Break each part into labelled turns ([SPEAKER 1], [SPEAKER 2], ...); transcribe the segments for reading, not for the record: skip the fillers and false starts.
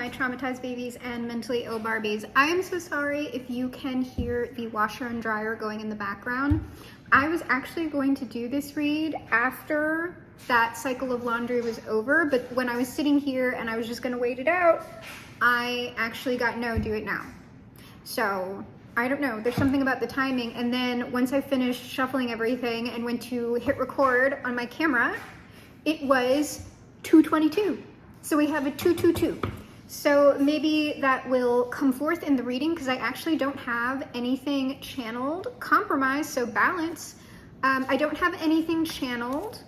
[SPEAKER 1] my traumatized babies and mentally ill Barbies. I am so sorry if you can hear the washer and dryer going in the background. I was actually going to do this read after that cycle of laundry was over, but when I was sitting here and I was just gonna wait it out, I actually got no, do it now. So I don't know, there's something about the timing. And then once I finished shuffling everything and went to hit record on my camera, it was 2:22. So we have a 222. So maybe that will come forth in the reading because I actually don't have anything channeled. Compromise, so balance. I don't have anything channeled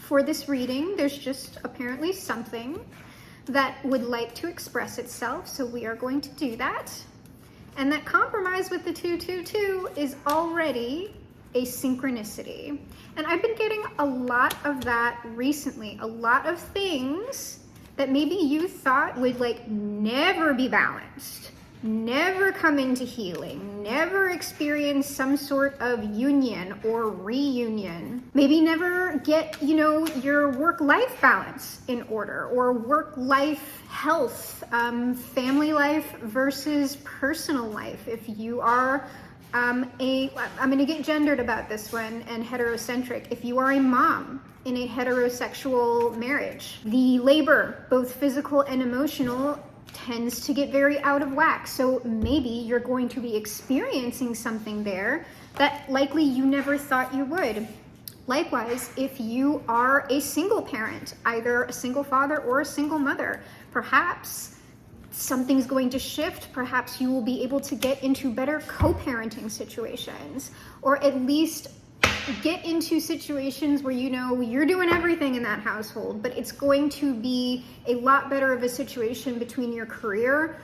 [SPEAKER 1] for this reading. There's just apparently something that would like to express itself. So we are going to do that. And that compromise with the 222 is already a synchronicity. And I've been getting a lot of that recently. A lot of things that maybe you thought would like never be balanced, never come into healing, never experience some sort of union or reunion, maybe never get, your work-life balance in order, or work-life health, family life versus personal life. If you are I'm going to get gendered about this one and heterocentric. If you are a mom in a heterosexual marriage, the labor, both physical and emotional, tends to get very out of whack. So maybe you're going to be experiencing something there that likely you never thought you would. Likewise, if you are a single parent, either a single father or a single mother, perhaps something's going to shift. Perhaps you will be able to get into better co-parenting situations, or at least get into situations where you're doing everything in that household, but it's going to be a lot better of a situation between your career,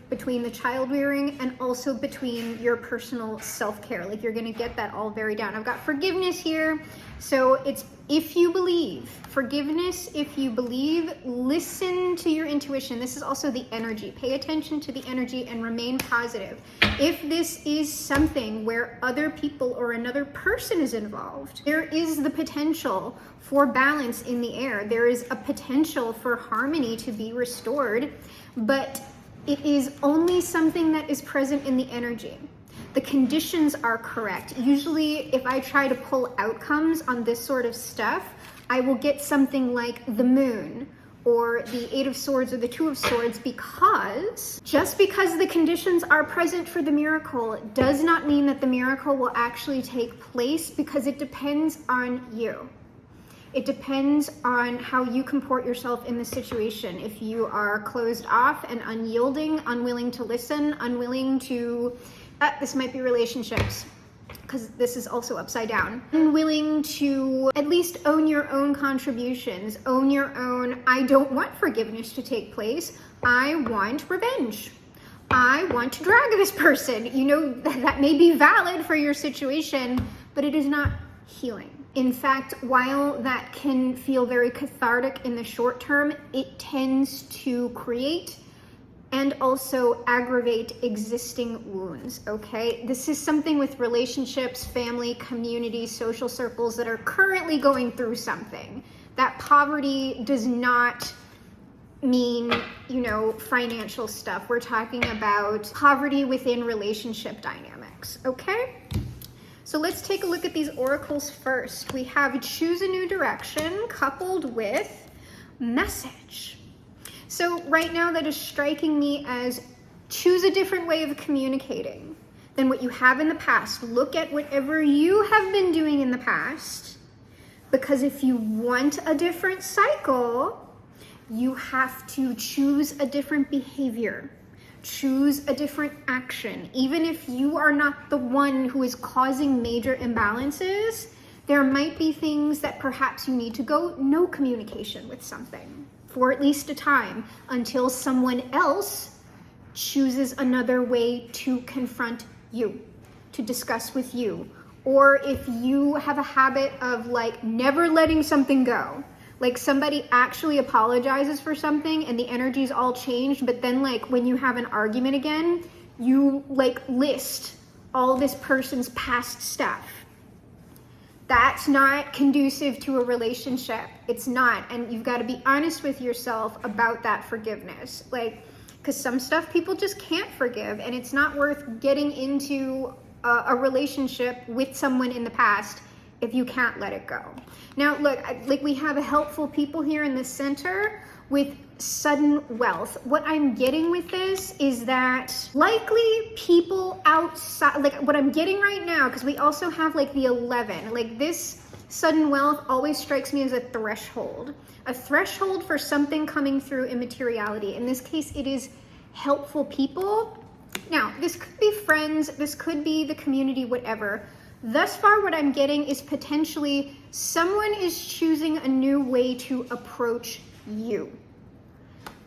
[SPEAKER 1] between the child rearing, and also between your personal self-care. Like, you're going to get that all very down. I've got forgiveness here. So it's if you believe, forgiveness, if you believe, listen to your intuition. This is also the energy. Pay attention to the energy and remain positive. If this is something where other people or another person is involved, there is the potential for balance in the air. There is a potential for harmony to be restored, but it is only something that is present in the energy. The conditions are correct. Usually, if I try to pull outcomes on this sort of stuff, I will get something like the moon or the 8 of swords or the 2 of swords, because just because the conditions are present for the miracle does not mean that the miracle will actually take place, because it depends on you. It depends on how you comport yourself in the situation. If you are closed off and unyielding, unwilling to listen, unwilling to, this might be relationships, because this is also upside down. Unwilling to at least own your own contributions, own your own, I don't want forgiveness to take place, I want revenge. I want to drag this person. That may be valid for your situation, but it is not healing. In fact, while that can feel very cathartic in the short term, it tends to create and also aggravate existing wounds, okay? This is something with relationships, family, community, social circles that are currently going through something. That poverty does not mean, financial stuff. We're talking about poverty within relationship dynamics, okay? So let's take a look at these oracles first. We have choose a new direction coupled with message. So right now that is striking me as choose a different way of communicating than what you have in the past. Look at whatever you have been doing in the past, because if you want a different cycle, you have to choose a different behavior. Choose a different action. Even if you are not the one who is causing major imbalances, there might be things that perhaps you need to go no communication with something for at least a time, until someone else chooses another way to confront you, to discuss with you. Or if you have a habit of never letting something go, like somebody actually apologizes for something and the energy's all changed, but then when you have an argument again, you list all this person's past stuff. That's not conducive to a relationship. It's not. And you've got to be honest with yourself about that forgiveness. Like, because some stuff people just can't forgive, and it's not worth getting into a relationship with someone in the past if you can't let it go. Now, look, like we have helpful people here in the center with sudden wealth. What I'm getting with this is that likely people outside, like what I'm getting right now, because we also have like the 11, like this sudden wealth always strikes me as a threshold for something coming through immateriality. In this case, it is helpful people. Now, this could be friends, this could be the community, whatever. Thus far, what I'm getting is potentially someone is choosing a new way to approach you.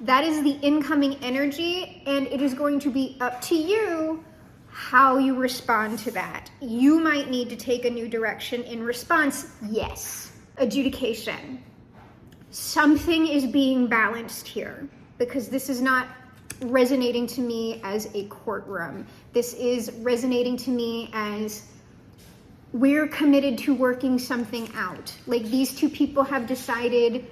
[SPEAKER 1] That is the incoming energy, and it is going to be up to you how you respond to that. You might need to take a new direction in response. Yes. Adjudication. Something is being balanced here, because this is not resonating to me as a courtroom. This is resonating to me as we're committed to working something out. Like these two people have decided,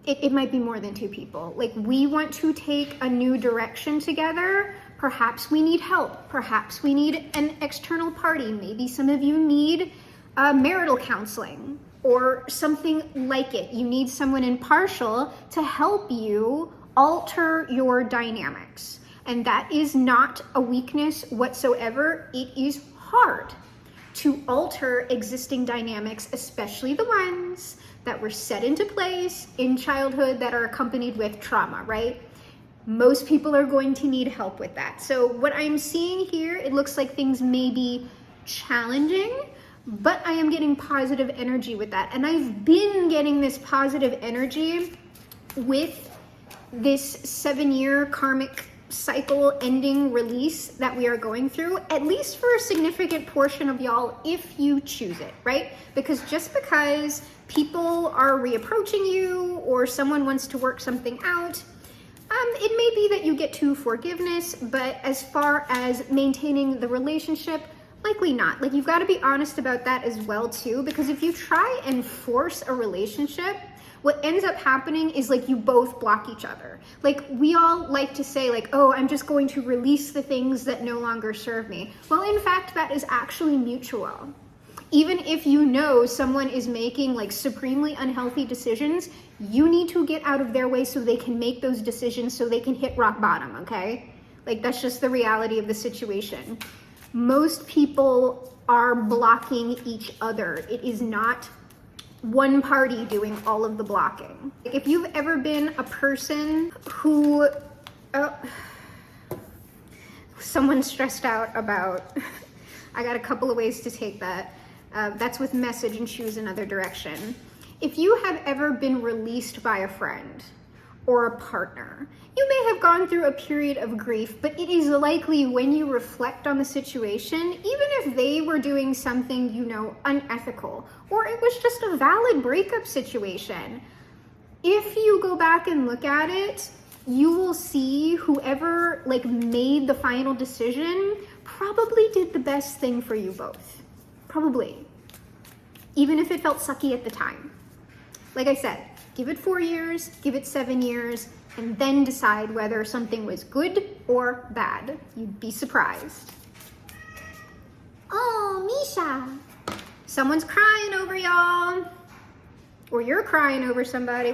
[SPEAKER 1] it might be more than two people. Like we want to take a new direction together. Perhaps we need help. Perhaps we need an external party. Maybe some of you need marital counseling or something like it. You need someone impartial to help you alter your dynamics. And that is not a weakness whatsoever. It is hard to alter existing dynamics, especially the ones that were set into place in childhood that are accompanied with trauma, right? Most people are going to need help with that. So what I'm seeing here, it looks like things may be challenging, but I am getting positive energy with that. And I've been getting this positive energy with this 7-year karmic cycle ending release that we are going through, at least for a significant portion of y'all, if you choose it, right? Because just because people are reapproaching you or someone wants to work something out, it may be that you get to forgiveness, but as far as maintaining the relationship, likely not. Like you've got to be honest about that as well too, because if you try and force a relationship, what ends up happening is like you both block each other. Like we all like to say like, oh, I'm just going to release the things that no longer serve me. Well, in fact, that is actually mutual. Even if you know someone is making like supremely unhealthy decisions, you need to get out of their way so they can make those decisions so they can hit rock bottom, okay? Like that's just the reality of the situation. Most people are blocking each other. It is not one party doing all of the blocking. If you've ever been a person who, someone's stressed out about, I got a couple of ways to take that. That's with message and choose another direction. If you have ever been released by a friend or a partner, you may have gone through a period of grief, but it is likely when you reflect on the situation, even if they were doing something, you know, unethical, or it was just a valid breakup situation, if you go back and look at it, you will see whoever like made the final decision probably did the best thing for you both. Probably. Even if it felt sucky at the time. Like I said, give it 4 years, give it 7 years, and then decide whether something was good or bad. You'd be surprised. Oh, Misha. Someone's crying over y'all. Or you're crying over somebody.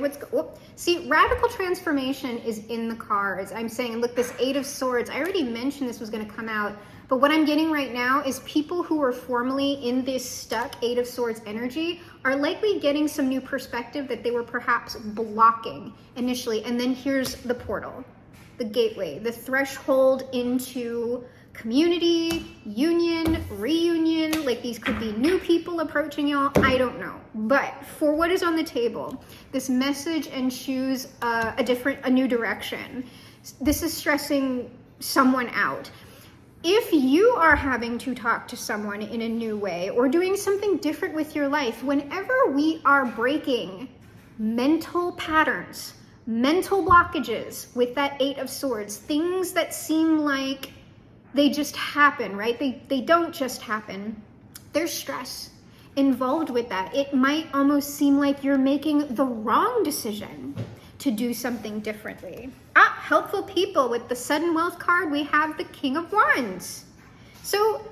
[SPEAKER 1] See, radical transformation is in the cards. I'm saying, look, this 8 of Swords, I already mentioned this was going to come out. But what I'm getting right now is people who are formerly in this stuck 8 of Swords energy are likely getting some new perspective that they were perhaps blocking initially. And then here's the portal, the gateway, the threshold into community, union, reunion. Like these could be new people approaching y'all. I don't know. But for what is on the table, this message and choose a new direction. This is stressing someone out. If you are having to talk to someone in a new way or doing something different with your life, whenever we are breaking mental patterns, mental blockages with that 8 of Swords, things that seem like they just happen, right? They don't just happen. There's stress. involved with that. It might almost seem like you're making the wrong decision to do something differently. Helpful people. With the sudden wealth card, we have the King of Wands. So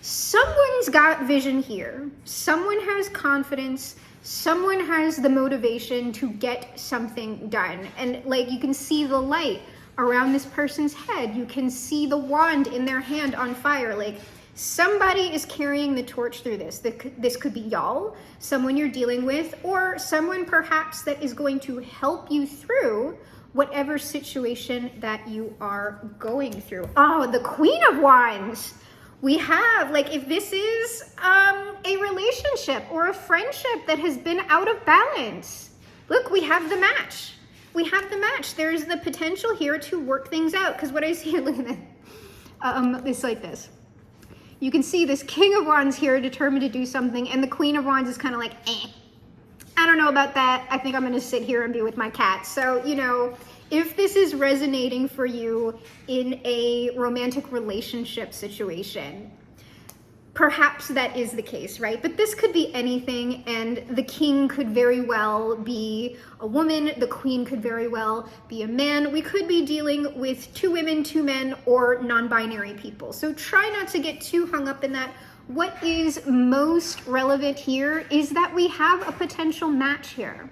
[SPEAKER 1] someone's got vision here. Someone has confidence. Someone has the motivation to get something done. And like, you can see the light around this person's head. You can see the wand in their hand on fire. Like, somebody is carrying the torch through this. This could be y'all, someone you're dealing with, or someone perhaps that is going to help you through whatever situation that you are going through. Oh, the Queen of Wands. We have, like, if this is a relationship or a friendship that has been out of balance, look, we have the match. We have the match. There's the potential here to work things out. Because what I see, look at this. It's like this. You can see this King of Wands here determined to do something, and the Queen of Wands is kind of like, I don't know about that. I think I'm going to sit here and be with my cat. So, you know, if this is resonating for you in a romantic relationship situation, perhaps that is the case, right? But this could be anything, and the king could very well be a woman. The queen could very well be a man. We could be dealing with 2 women, 2 men, or non-binary people. So try not to get too hung up in that. What is most relevant here is that we have a potential match here.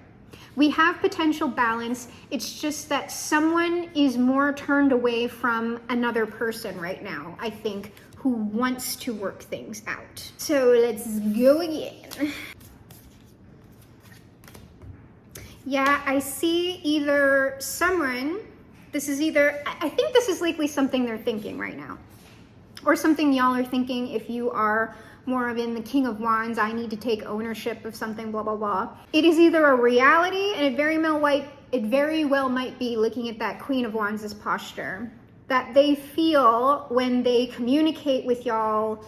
[SPEAKER 1] We have potential balance. It's just that someone is more turned away from another person right now, I think, who wants to work things out. So let's go again. Yeah, I see either someone, I think this is likely something they're thinking right now, or something y'all are thinking if you are more of in the King of Wands, I need to take ownership of something, blah, blah, blah. It is either a reality, and it very well might be, looking at that Queen of Wands' posture, that they feel when they communicate with y'all,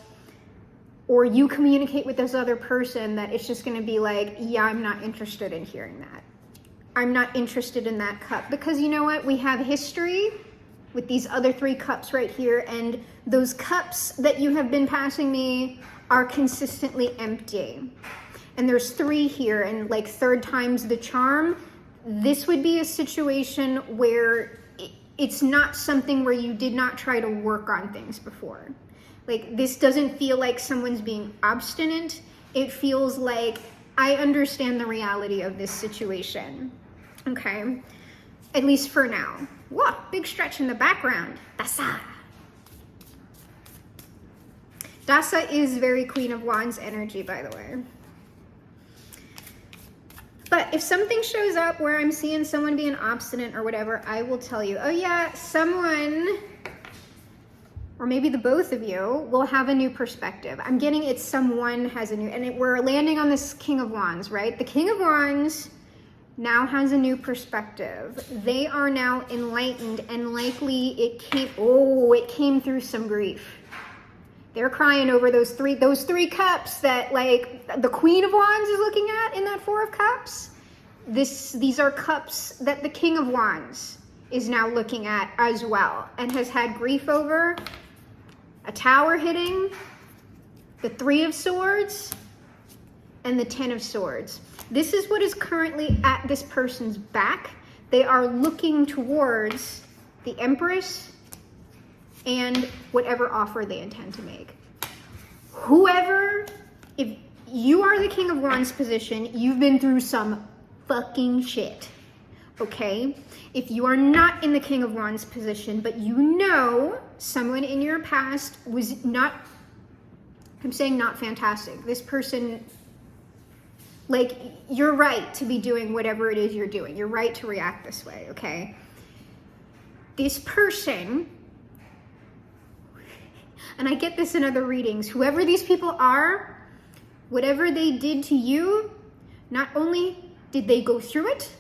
[SPEAKER 1] or you communicate with this other person, that it's just gonna be like, yeah, I'm not interested in hearing that. I'm not interested in that cup. Because you know what? We have history with these other 3 cups right here, and those cups that you have been passing me are consistently empty. And there's 3 here, and like 3rd time's the charm. This would be a situation where it's not something where you did not try to work on things before. Like, this doesn't feel like someone's being obstinate. It feels like, I understand the reality of this situation. Okay? At least for now. Whoa, big stretch in the background. Dasa. Dasa is very Queen of Wands energy, by the way. But if something shows up where I'm seeing someone being obstinate or whatever, I will tell you, oh yeah, someone, or maybe the both of you, will have a new perspective. I'm getting it, someone has a new, and we're landing on this King of Wands, right? The King of Wands now has a new perspective. They are now enlightened, and likely it came through some grief. They're crying over those three cups that, like, the Queen of Wands is looking at in that 4 of Cups. These are cups that the King of Wands is now looking at as well, and has had grief over. A Tower hitting, the 3 of Swords, and the 10 of Swords. This is what is currently at this person's back. They are looking towards the Empress and whatever offer they intend to make. Whoever, if you are the King of Wands position, you've been through some fucking shit, okay? If you are not in the King of Wands position, but you know someone in your past was not, I'm saying not fantastic. This person, like, you're right to be doing whatever it is you're doing. You're right to react this way, okay? This person, and I get this in other readings, whoever these people are, whatever they did to you, not only did they go through it,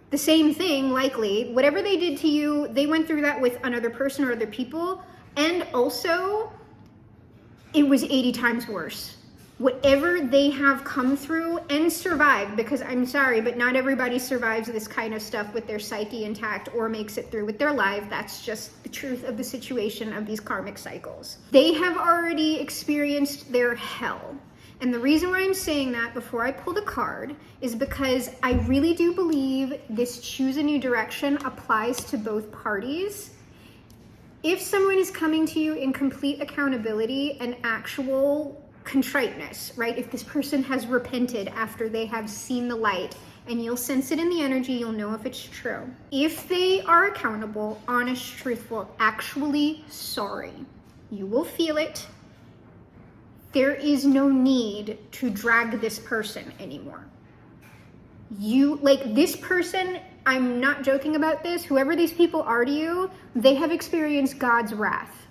[SPEAKER 1] the same thing, likely, whatever they did to you, they went through that with another person or other people, and also, it was 80 times worse. Whatever they have come through and survived, because I'm sorry, but not everybody survives this kind of stuff with their psyche intact or makes it through with their life. That's just the truth of the situation of these karmic cycles. They have already experienced their hell. And the reason why I'm saying that before I pull the card is because I really do believe this choose a new direction applies to both parties. If someone is coming to you in complete accountability and actual contriteness, right? If this person has repented after they have seen the light, and you'll sense it in the energy, you'll know if it's true. If they are accountable, honest, truthful, actually sorry, you will feel it. There is no need to drag this person anymore. This person, I'm not joking about this, whoever these people are to you, they have experienced God's wrath.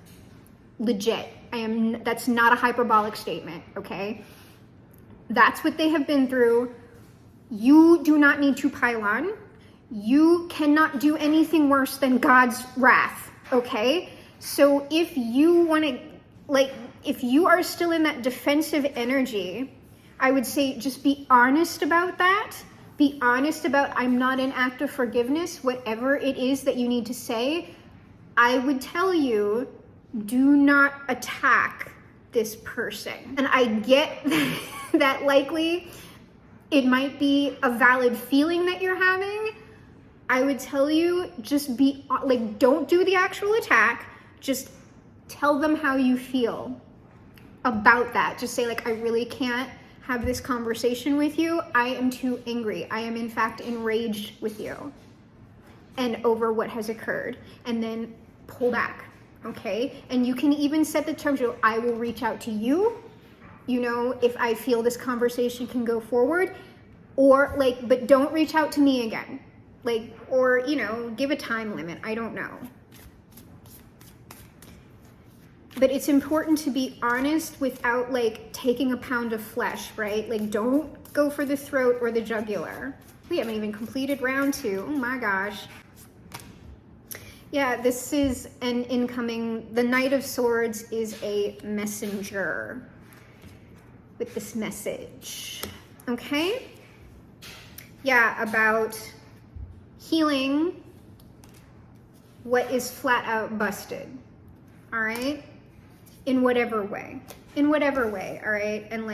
[SPEAKER 1] Legit. That's not a hyperbolic statement, okay? That's what they have been through. You do not need to pile on. You cannot do anything worse than God's wrath, okay? So if you want to, if you are still in that defensive energy, I would say just be honest about that. Be honest about, I'm not in act of forgiveness, whatever it is that you need to say. I would tell you, do not attack this person. And I get that likely it might be a valid feeling that you're having. I would tell you, just be don't do the actual attack. Just tell them how you feel about that. Just say I really can't have this conversation with you. I am too angry. I am in fact enraged with you and over what has occurred. And then pull back, okay? And you can even set the terms, I will reach out to you, if I feel this conversation can go forward, or but don't reach out to me again. Or give a time limit. I don't know. But it's important to be honest without taking a pound of flesh, right? Don't go for the throat or the jugular. We haven't even completed round 2. Oh my gosh. Yeah, this is an incoming, the Knight of Swords is a messenger with this message, okay? Yeah, about healing what is flat out busted, all right? In whatever way, all right? And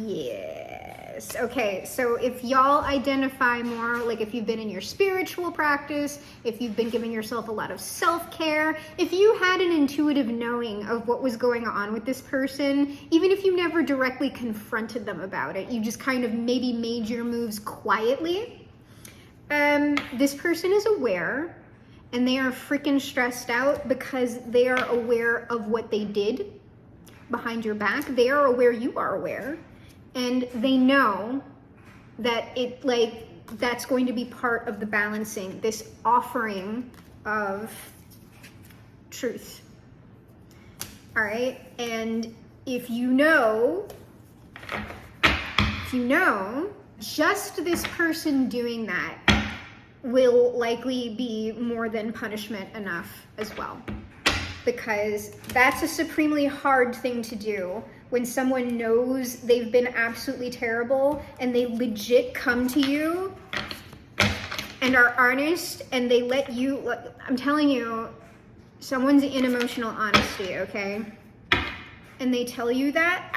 [SPEAKER 1] yes, okay, so if y'all identify more, if you've been in your spiritual practice, if you've been giving yourself a lot of self-care, if you had an intuitive knowing of what was going on with this person, even if you never directly confronted them about it, you just kind of maybe made your moves quietly, this person is aware, and they are freaking stressed out because they are aware of what they did behind your back. They are aware you are aware, and they know that that's going to be part of the balancing, this offering of truth. All right, and if you know, just this person doing that will likely be more than punishment enough as well. Because that's a supremely hard thing to do when someone knows they've been absolutely terrible and they legit come to you and are honest and they let you, I'm telling you, someone's in emotional honesty, okay? And they tell you that,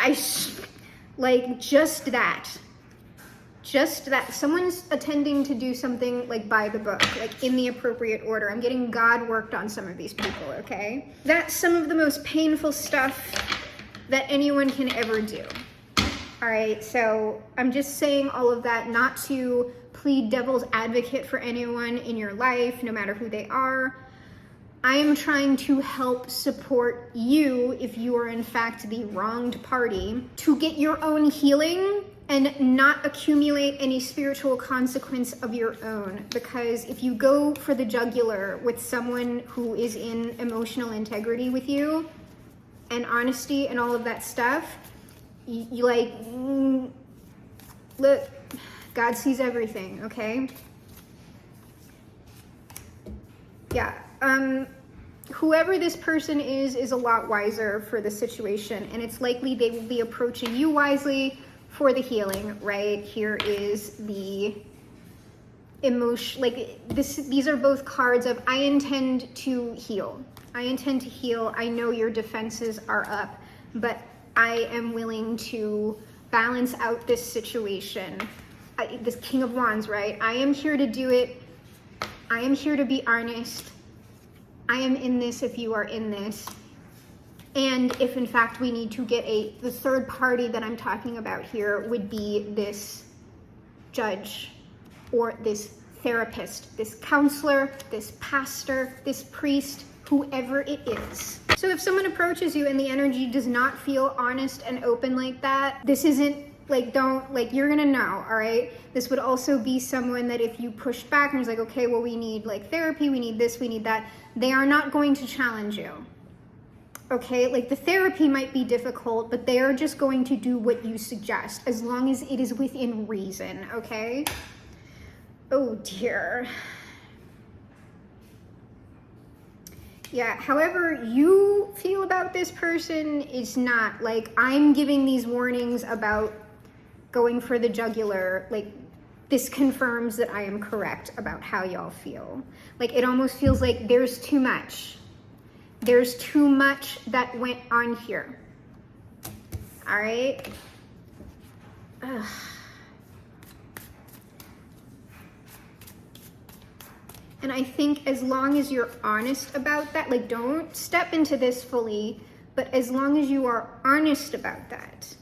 [SPEAKER 1] just that someone's attending to do something by the book, in the appropriate order. I'm getting God worked on some of these people, okay? That's some of the most painful stuff that anyone can ever do. All right, so I'm just saying all of that not to plead devil's advocate for anyone in your life, no matter who they are. I am trying to help support you, if you are in fact the wronged party, to get your own healing and not accumulate any spiritual consequence of your own. Because if you go for the jugular with someone who is in emotional integrity with you and honesty and all of that stuff, look, God sees everything, okay? Yeah, whoever this person is a lot wiser for the situation, and it's likely they will be approaching you wisely for the healing, right? Here is the emotion, these are both cards of, I intend to heal. I intend to heal. I know your defenses are up, but I am willing to balance out this situation. This King of Wands, right? I am here to do it. I am here to be honest. I am in this if you are in this. And if in fact we need to get the third party that I'm talking about here would be this judge or this therapist, this counselor, this pastor, this priest, whoever it is. So if someone approaches you and the energy does not feel honest and open like that, this isn't like, don't, like, you're gonna know, all right? This would also be someone that if you pushed back and was like, okay, well, we need like therapy, we need this, we need that, they are not going to challenge you. Okay, like the therapy might be difficult, but they are just going to do what you suggest as long as it is within reason, okay? Oh dear. Yeah, however you feel about this person is not, like, I'm giving these warnings about going for the jugular, like, this confirms that I am correct about how y'all feel. Like, it almost feels like there's too much. There's too much that went on here. All right? Ugh. And I think as long as you're honest about that, like, don't step into this fully, but as long as you are honest about that,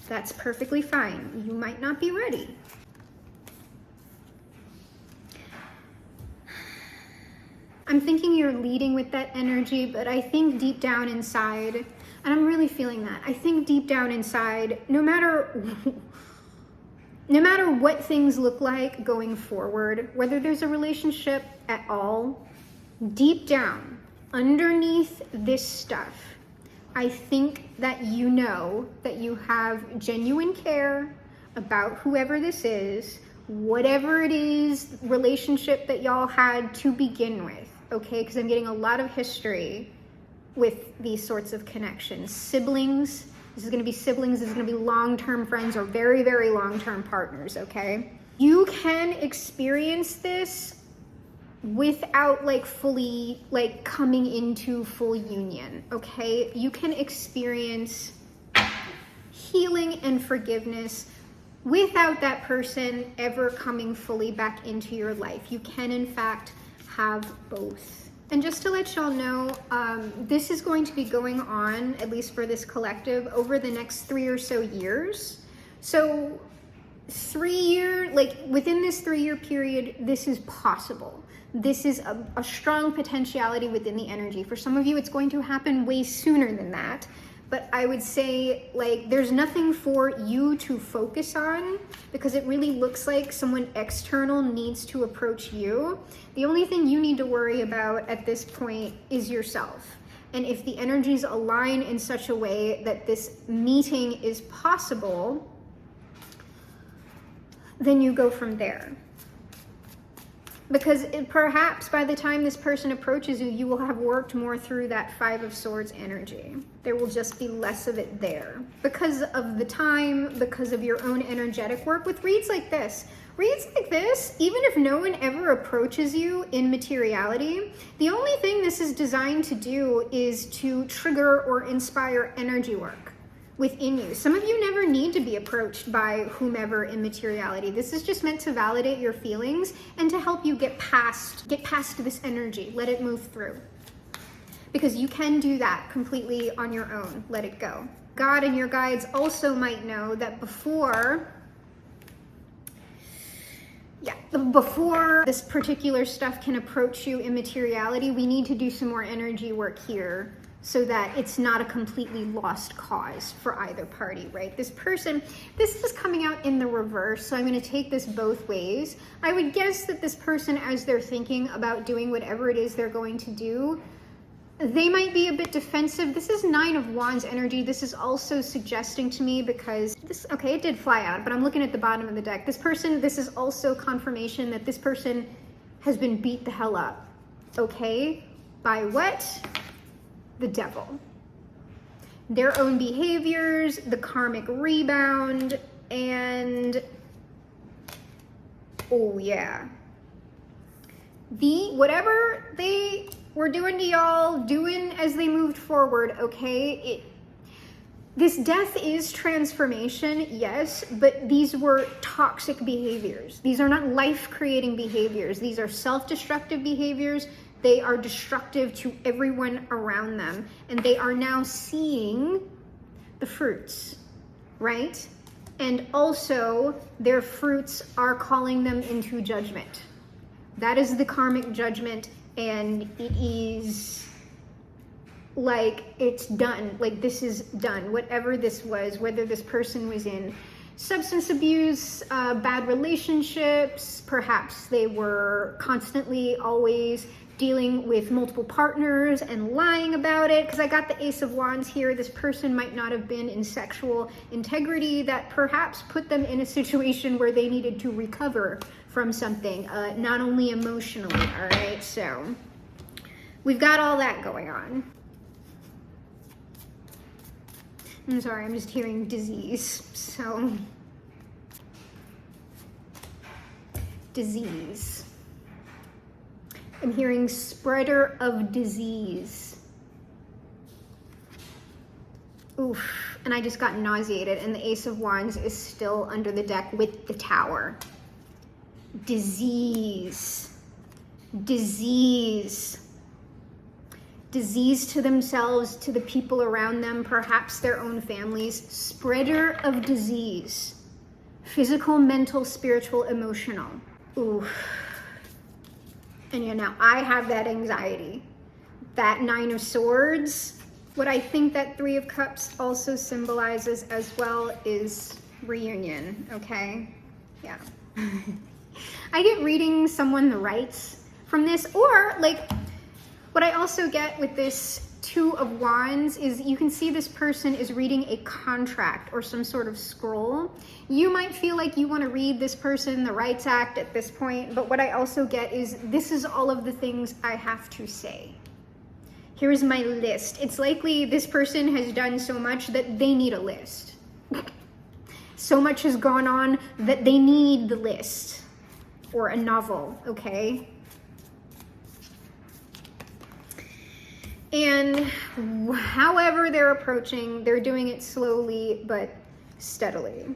[SPEAKER 1] that's perfectly fine. You might not be ready. I'm thinking you're leading with that energy, but I think deep down inside, and I'm really feeling that, I think deep down inside, no matter what things look like going forward, whether there's a relationship at all, deep down, underneath this stuff, I think that you know that you have genuine care about whoever this is, whatever it is, relationship that y'all had to begin with, okay? Because I'm getting a lot of history with these sorts of connections. Siblings, this is gonna be siblings, this is gonna be long-term friends or very, very long-term partners, okay? You can experience this without like fully like coming into full union, okay? You can experience healing and forgiveness without that person ever coming fully back into your life. You can in fact have both. And just to let y'all know, this is going to be going on, at least for this collective, over the next 3 or so years. So 3 year, like within this 3-year period, this is possible. This is a strong potentiality within the energy. For some of you, it's going to happen way sooner than that. But I would say, like, there's nothing for you to focus on because it really looks like someone external needs to approach you. The only thing you need to worry about at this point is yourself. And if the energies align in such a way that this meeting is possible, then you go from there. Because perhaps by the time this person approaches you, you will have worked more through that 5 of Swords energy. There will just be less of it there. Because of the time, because of your own energetic work with reads like this. Reads like this, even if no one ever approaches you in materiality, the only thing this is designed to do is to trigger or inspire energy work within you. Some of you never need to be approached by whomever in materiality. This is just meant to validate your feelings and to help you get past this energy, let it move through. Because you can do that completely on your own, let it go. God and your guides also might know that before this particular stuff can approach you in materiality, we need to do some more energy work here so that it's not a completely lost cause for either party, right? This person, this is coming out in the reverse, so I'm gonna take this both ways. I would guess that this person, as they're thinking about doing whatever it is they're going to do, they might be a bit defensive. This is 9 of Wands energy. This is also suggesting to me because this, okay, it did fly out, but I'm looking at the bottom of the deck. This person, this is also confirmation that this person has been beat the hell up, okay? By what? The devil. Their own behaviors, the karmic rebound, and oh yeah. Whatever they were doing to y'all, doing as they moved forward, okay? This death is transformation, yes, but these were toxic behaviors. These are not life-creating behaviors. These are self-destructive behaviors. They are destructive to everyone around them, and they are now seeing the fruits, right? And also, their fruits are calling them into judgment. That is the karmic judgment, and it is like, it's done. Like, this is done. Whatever this was, whether this person was in substance abuse, bad relationships, perhaps they were constantly always dealing with multiple partners and lying about it, because I got the Ace of Wands here. This person might not have been in sexual integrity that perhaps put them in a situation where they needed to recover from something, not only emotionally, all right? So we've got all that going on. I'm sorry, I'm just hearing disease, so. Disease. I'm hearing spreader of disease. Oof, and I just got nauseated, and the Ace of Wands is still under the deck with the Tower. Disease. Disease. Disease to themselves, to the people around them, perhaps their own families. Spreader of disease. Physical, mental, spiritual, emotional. Oof. And you know, I have that anxiety. That Nine of Swords. What I think that Three of Cups also symbolizes as well is reunion, okay? Yeah. I get reading someone the rights from this, or like, what I also get with this Two of Wands is you can see this person is reading a contract or some sort of scroll. You might feel like you want to read this person the Rights Act at this point, but what I also get is this is all of the things I have to say. Here's my list. It's likely this person has done so much that they need a list. So much has gone on that they need the list or a novel, okay? And however they're approaching, they're doing it slowly but steadily.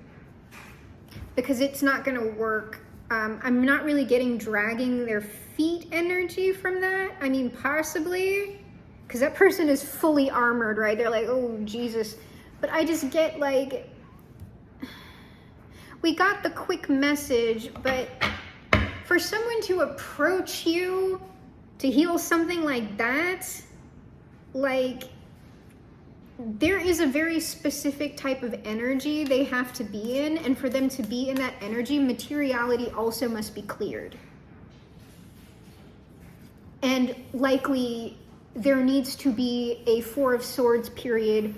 [SPEAKER 1] Because it's not gonna work. I'm not really getting dragging their feet energy from that. I mean, possibly, because that person is fully armored, right? They're like, oh, Jesus. But I just get like, we got the quick message, but for someone to approach you to heal something like that, like, there is a very specific type of energy they have to be in, and for them to be in that energy, materiality also must be cleared. And likely there needs to be a Four of Swords period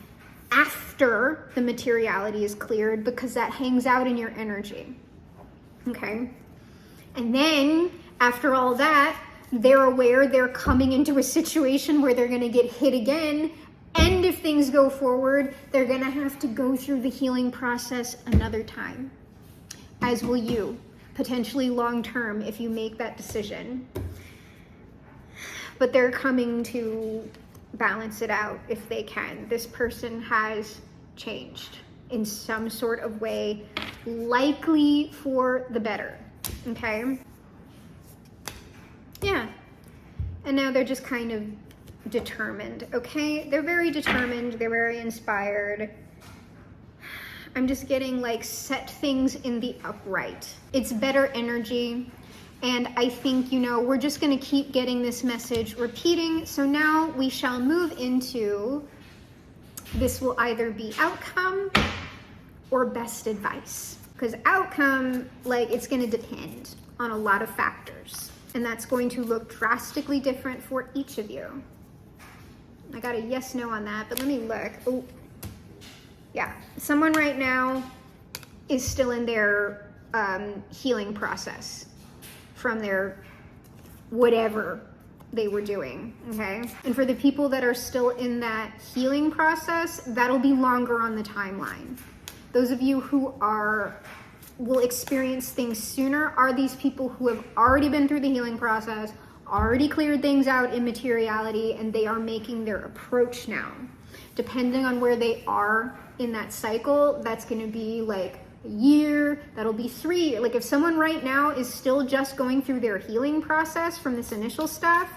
[SPEAKER 1] after the materiality is cleared, because that hangs out in your energy, okay? And then after all that, they're aware they're coming into a situation where they're going to get hit again. And if things go forward, they're going to have to go through the healing process another time. As will you, potentially long term, if you make that decision. But they're coming to balance it out if they can. This person has changed in some sort of way, likely for the better, okay? Yeah, and now they're just kind of determined, okay? They're very determined, they're very inspired. I'm just getting like set things in the upright. It's better energy, and I think, you know, we're just gonna keep getting this message repeating. So now we shall move into, this will either be outcome or best advice. Because outcome, like, it's gonna depend on a lot of factors. And that's going to look drastically different for each of you. I got a yes, no on that, but let me look. Oh, yeah. Someone right now is still in their healing process from their whatever they were doing, okay? And for the people that are still in that healing process, that'll be longer on the timeline. Those of you who will experience things sooner are these people who have already been through the healing process, already cleared things out in materiality, and they are making their approach now. Depending on where they are in that cycle, that's going to be like a year, that'll be 3 years. Like if someone right now is still just going through their healing process from this initial stuff,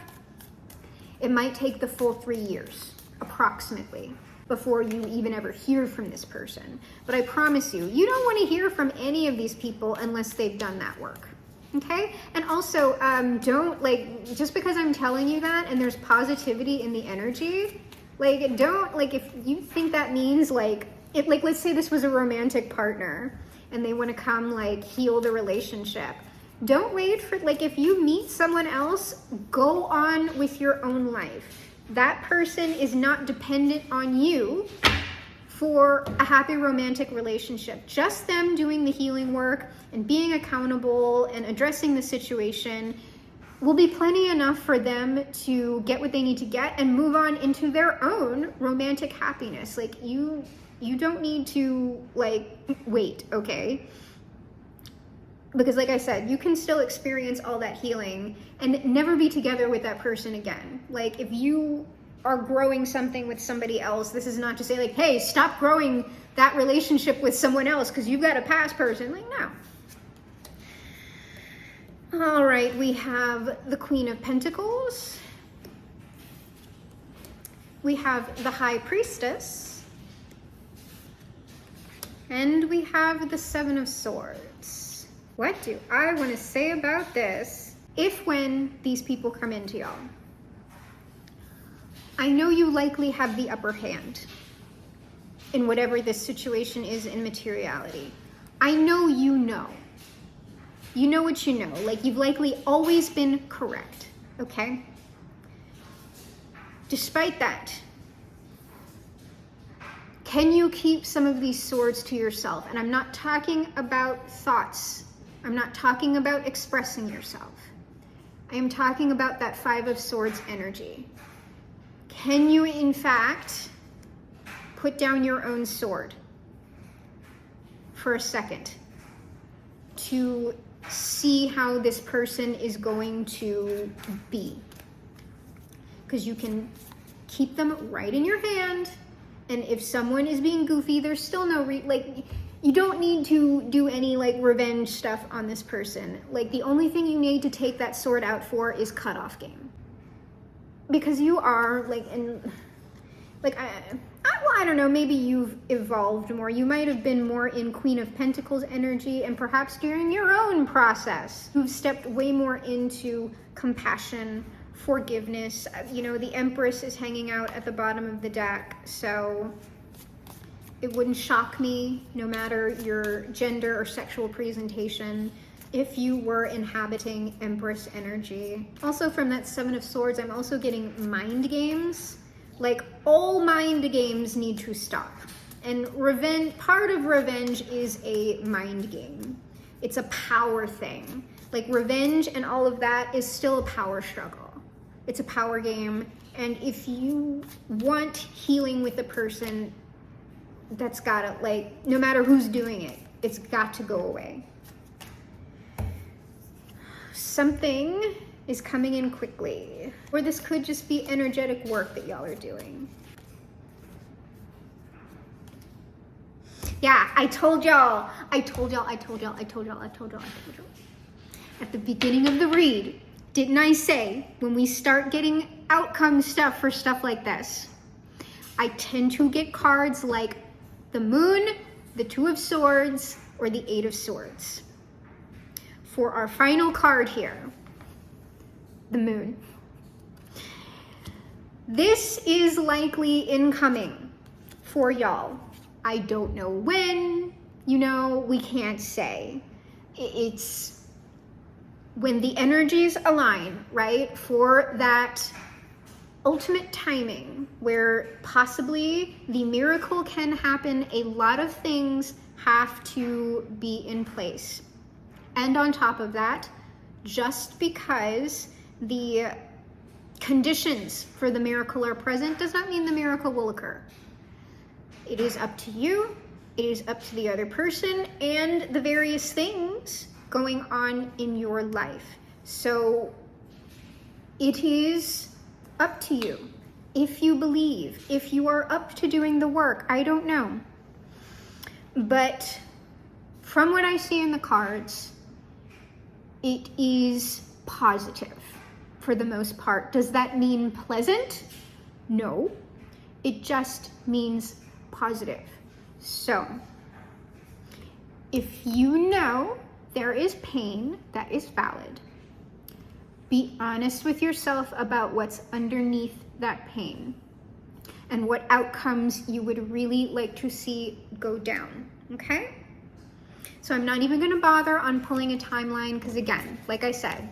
[SPEAKER 1] it might take the full 3 years, approximately, before you even ever hear from this person. But I promise you, you don't want to hear from any of these people unless they've done that work. Okay? And also, don't, like, just because I'm telling you that and there's positivity in the energy, like, don't, like, if you think that means, like, let's say this was a romantic partner and they want to come, like, heal the relationship. Don't wait for, like, if you meet someone else, go on with your own life. That person is not dependent on you for a happy romantic relationship. Just them doing the healing work and being accountable and addressing the situation will be plenty enough for them to get what they need to get and move on into their own romantic happiness. Like, you don't need to, like, wait, okay? Because like I said, you can still experience all that healing and never be together with that person again. Like, if you are growing something with somebody else, this is not to say, like, hey, stop growing that relationship with someone else because you've got a past person. Like, no. All right, we have the Queen of Pentacles. We have the High Priestess. And we have the Seven of Swords. What do I want to say about this? If when these people come into y'all, I know you likely have the upper hand in whatever this situation is in materiality. I know you know. You know what you know. Like, you've likely always been correct, okay? Despite that, can you keep some of these swords to yourself? And I'm not talking about thoughts. I'm not talking about expressing yourself. I am talking about that Five of Swords energy. Can you, in fact, put down your own sword for a second to see how this person is going to be? Because you can keep them right in your hand, and if someone is being goofy, there's still no you don't need to do any, like, revenge stuff on this person. Like, the only thing you need to take that sword out for is cutoff game. Because you are, like, I don't know, maybe you've evolved more. You might have been more in Queen of Pentacles energy, and perhaps during your own process, you've stepped way more into compassion, forgiveness. You know, the Empress is hanging out at the bottom of the deck, so it wouldn't shock me, no matter your gender or sexual presentation, if you were inhabiting Empress energy. Also, from that Seven of Swords, I'm also getting mind games. Like, all mind games need to stop. And revenge, part of revenge is a mind game. It's a power thing. Like, revenge and all of that is still a power struggle. It's a power game. And if you want healing with a person, that's gotta, like, no matter who's doing it, it's got to go away. Something is coming in quickly, or this could just be energetic work that y'all are doing. Yeah, I told y'all. At the beginning of the read, didn't I say, when we start getting outcome stuff for stuff like this, I tend to get cards like the Moon, the Two of Swords, or the Eight of Swords. For our final card here, the Moon. This is likely incoming for y'all. I don't know when, you know, we can't say. It's when the energies align, right, for that ultimate timing where possibly the miracle can happen. A lot of things have to be in place. And on top of that, just because the conditions for the miracle are present does not mean the miracle will occur. It is up to you, it is up to the other person, and the various things going on in your life. So it is up to you. If you believe, if you are up to doing the work, I don't know. But from what I see in the cards, it is positive for the most part. Does that mean pleasant? No, it just means positive. So if you know there is pain, that is valid. Be honest with yourself about what's underneath that pain and what outcomes you would really like to see go down, okay? So I'm not even gonna bother on pulling a timeline because again, like I said,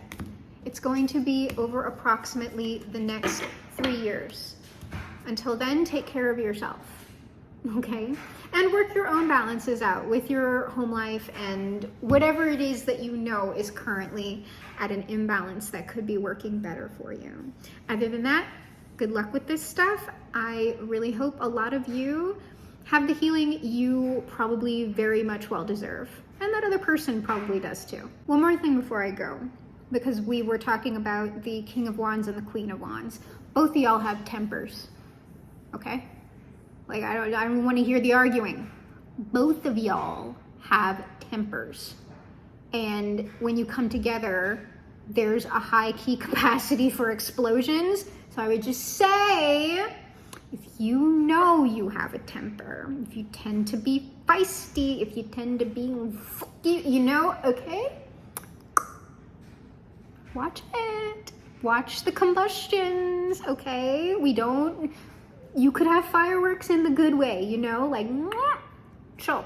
[SPEAKER 1] it's going to be over approximately the next 3 years. Until then, take care of yourself, okay? And work your own balances out with your home life and whatever it is that you know is currently at an imbalance that could be working better for you. Other than that, good luck with this stuff. I really hope a lot of you have the healing you probably very much well deserve. And that other person probably does too. One more thing before I go, because we were talking about the King of Wands and the Queen of Wands. Both of y'all have tempers, okay? Like, I don't want to hear the arguing. Both of y'all have tempers. And when you come together, there's a high key capacity for explosions. So I would just say, if you know you have a temper, if you tend to be feisty, if you tend to be, you know, okay? Watch it. Watch the combustions, okay? You could have fireworks in the good way, you know, like, so